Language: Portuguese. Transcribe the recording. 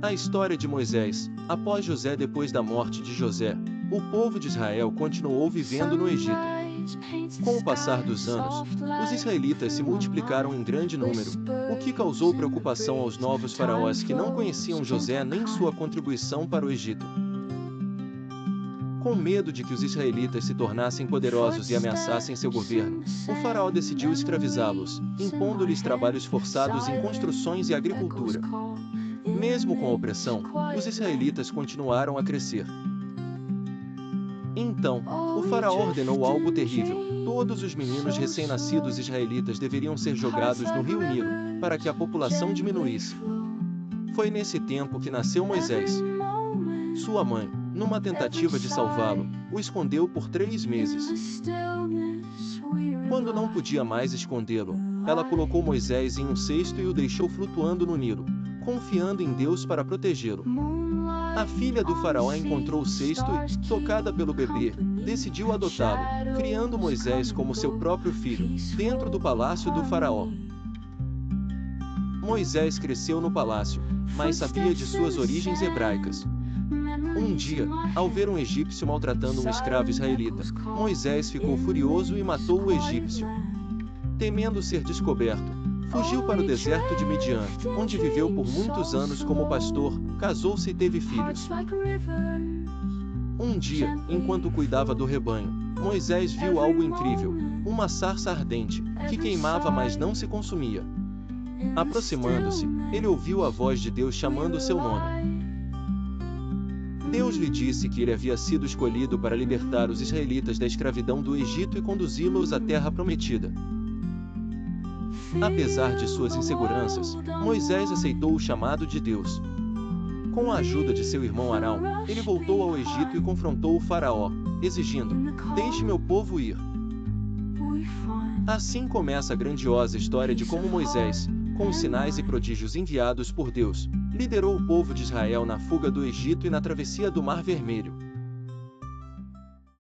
A história de Moisés. Após José. Depois da morte de José, o povo de Israel continuou vivendo no Egito. Com o passar dos anos, os israelitas se multiplicaram em grande número, o que causou preocupação aos novos faraós que não conheciam José nem sua contribuição para o Egito. Com medo de que os israelitas se tornassem poderosos e ameaçassem seu governo, o faraó decidiu escravizá-los, impondo-lhes trabalhos forçados em construções e agricultura. Mesmo com a opressão, os israelitas continuaram a crescer. Então, o faraó ordenou algo terrível: todos os meninos recém-nascidos israelitas deveriam ser jogados no rio Nilo, para que a população diminuísse. Foi nesse tempo que nasceu Moisés. Sua mãe, numa tentativa de salvá-lo, o escondeu por 3 meses. Quando não podia mais escondê-lo, ela colocou Moisés em um cesto e o deixou flutuando no Nilo, confiando em Deus para protegê-lo. A filha do faraó encontrou o cesto e, tocada pelo bebê, decidiu adotá-lo, criando Moisés como seu próprio filho, dentro do palácio do faraó. Moisés cresceu no palácio, mas sabia de suas origens hebraicas. Um dia, ao ver um egípcio maltratando um escravo israelita, Moisés ficou furioso e matou o egípcio. Temendo ser descoberto, fugiu para o deserto de Midian, onde viveu por muitos anos como pastor, casou-se e teve filhos. Um dia, enquanto cuidava do rebanho, Moisés viu algo incrível: uma sarça ardente, que queimava mas não se consumia. Aproximando-se, ele ouviu a voz de Deus chamando seu nome. Deus lhe disse que ele havia sido escolhido para libertar os israelitas da escravidão do Egito e conduzi-los à terra prometida. Apesar de suas inseguranças, Moisés aceitou o chamado de Deus. Com a ajuda de seu irmão Arão, ele voltou ao Egito e confrontou o faraó, exigindo: "Deixe meu povo ir." Assim começa a grandiosa história de como Moisés, com os sinais e prodígios enviados por Deus, liderou o povo de Israel na fuga do Egito e na travessia do Mar Vermelho.